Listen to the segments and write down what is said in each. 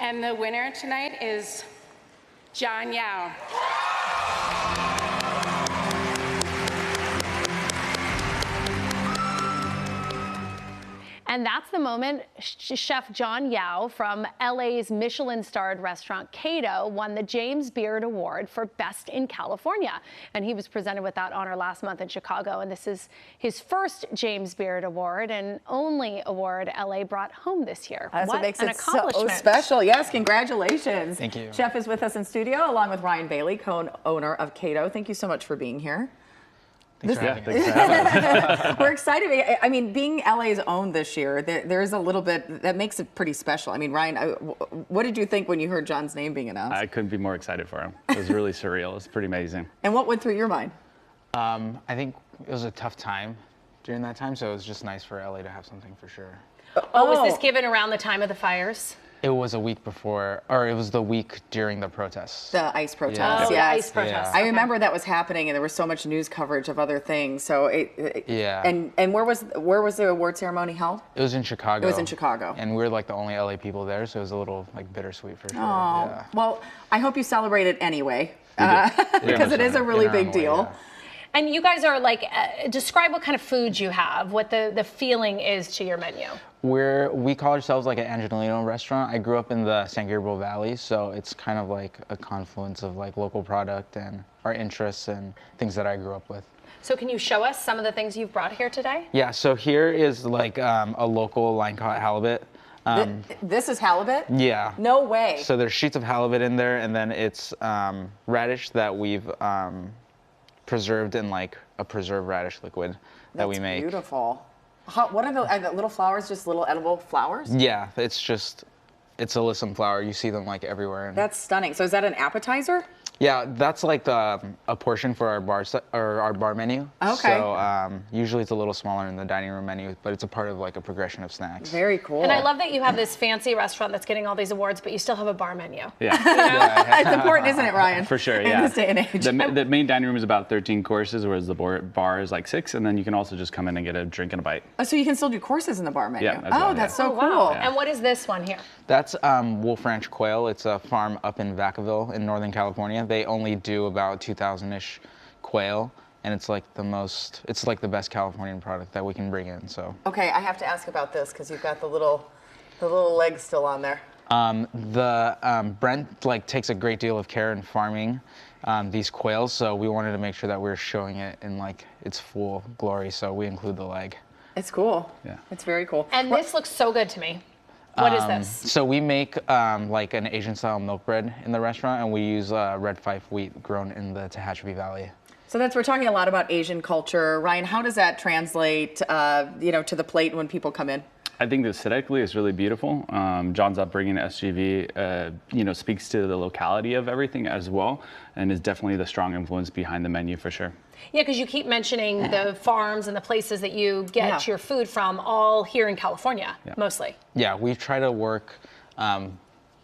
And the winner tonight is John Yao. And that's the moment Chef John Yao from LA's Michelin-starred restaurant Kato won the James Beard Award for Best in California. And he was presented with that honor last month in Chicago. And this is his first James Beard Award and only award LA brought home this year. That's what makes an it so accomplishment. special. Yes, congratulations. Thank you. Chef is with us in studio along with Ryan Bailey, co-owner of Kato. Thank you so much for being here. Thanks for having us. We're excited. I mean, being LA's own this year, there is a little bit that makes it pretty special. I mean, Ryan, what did you think when you heard John's name being announced? I couldn't be more excited for him. It was really surreal. It's pretty amazing. And what went through your mind? I think it was a tough time during that time, so it was just nice for LA to have something for sure. Oh, was this given around the time of the fires? It was a week before, or it was the week during the protests. The ICE protests, Yeah. Oh, yes. the ICE protests. I remember that was happening, and there was so much news coverage of other things. So, Yeah. And where was the award ceremony held? It was in Chicago. It was in Chicago. And we're like the only LA people there, so it was a little like bittersweet for sure. Oh, Yeah. well, I hope you celebrate it anyway, Yeah, because it is a really in our own big way, deal. yeah. And you guys are like, describe what kind of foods you have, what the feeling is to your menu. We call ourselves like an Angelino restaurant. I grew up in the San Gabriel Valley, so it's kind of like a confluence of like local product and our interests and things that I grew up with. So can you show us some of the things you've brought here today? Yeah, so here is like a local line-caught halibut. This is halibut? Yeah. No way. So there's sheets of halibut in there, and then it's radish that we've preserved in like a preserved radish liquid that we make. That's beautiful. What are the little flowers? Just little edible flowers? Yeah, it's alyssum flower. You see them like everywhere. That's stunning. So is that an appetizer? Yeah, that's like a portion for our bar menu. Okay. So usually it's a little smaller in the dining room menu, but it's a part of like a progression of snacks. Very cool. And I love that you have this fancy restaurant that's getting all these awards, but you still have a bar menu. Yeah. It's important, isn't it, Ryan? For sure, In yeah. this day and age. The main dining room is about 13 courses, whereas the bar is like 6, and then you can also just come in and get a drink and a bite. Oh, so you can still do courses in the bar menu? Yeah, as well, that's yeah. so Oh, cool. wow. And what is this one here? That's Wolf Ranch Quail. It's a farm up in Vacaville in Northern California. They only do about 2,000-ish quail, and it's like the best Californian product that we can bring in. So. Okay, I have to ask about this because you've got the little legs still on there. Brent like takes a great deal of care in farming these quails, so we wanted to make sure that we're showing it in like its full glory. So we include the leg. It's cool. Yeah. It's very cool. And this looks so good to me. What is this? So we make like an Asian-style milk bread in the restaurant, and we use red fife wheat grown in the Tehachapi Valley. So we're talking a lot about Asian culture. Ryan, how does that translate, to the plate when people come in? I think aesthetically it's really beautiful. John's upbringing at SGV, speaks to the locality of everything as well, and is definitely the strong influence behind the menu for sure. Yeah, because you keep mentioning the farms and the places that you get your food from, all here in California, mostly. Yeah, we try to work.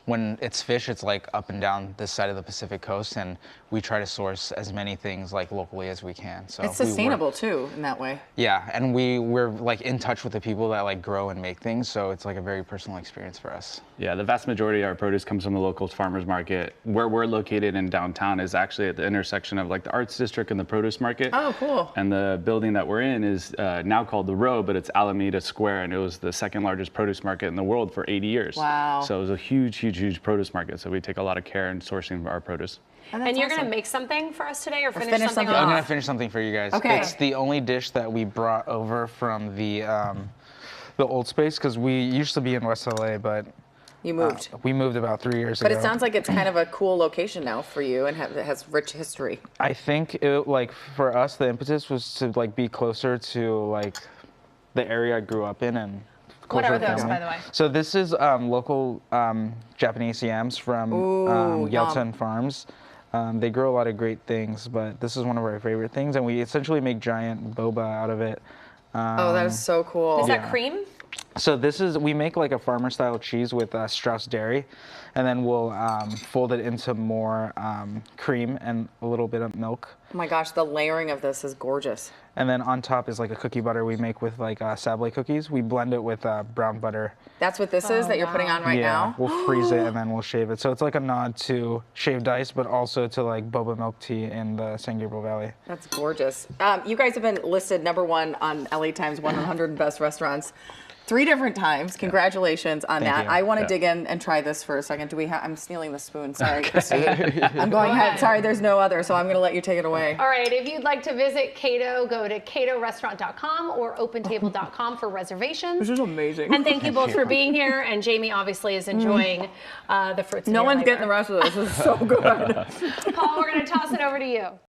When it's fish, it's like up and down this side of the Pacific coast, and we try to source as many things like locally as we can. So it's sustainable too in that way. Yeah, and we're like in touch with the people that like grow and make things, so it's like a very personal experience for us. Yeah, the vast majority of our produce comes from the local farmers market. Where we're located in downtown is actually at the intersection of like the arts district and the produce market. Oh, cool. And the building that we're in is now called the Row, but it's Alameda Square, and it was the second largest produce market in the world for 80 years. Wow. So it was a huge produce market. So we take a lot of care in sourcing our produce. Oh, And you're awesome. going to make something for us today or finish finish something something I'm off? gonna finish something for you guys. Okay. It's the only dish that we brought over from the old space, because we used to be in West LA, but You moved. we moved about 3 years ago. But it sounds like it's kind of a cool location now for you, and it has rich history. I think it, like for us, the impetus was to like be closer to like the area I grew up in and. What closer are to those, family. by the way? So this is local Japanese yams from Yeltsin Farms. They grow a lot of great things, but this is one of our favorite things, and we essentially make giant boba out of it. Oh, that is so cool. Is that cream? So we make like a farmer style cheese with Strauss dairy, and then we'll fold it into more cream and a little bit of milk. Oh my gosh, the layering of this is gorgeous. And then on top is like a cookie butter we make with like Sablé cookies. We blend it with brown butter. That's what this is that you're putting on right now? We'll freeze it and then we'll shave it. So it's like a nod to shaved ice, but also to like boba milk tea in the San Gabriel Valley. That's gorgeous. You guys have been listed #1 on LA Times 100 Best Restaurants 3 different times. Congratulations on Thank that. you. I want to dig in and try this for a second. Do we have? I'm stealing the spoon. Sorry, Christine. I'm going ahead. Sorry, there's no other, so I'm going to let you take it away. All right, if you'd like to visit Kato, go to katorestaurant.com or opentable.com for reservations. This is amazing. And thank you both for being here. And Jamie obviously is enjoying the fruits. No one's getting the rest of this. This is so good. Paul, we're going to toss it over to you.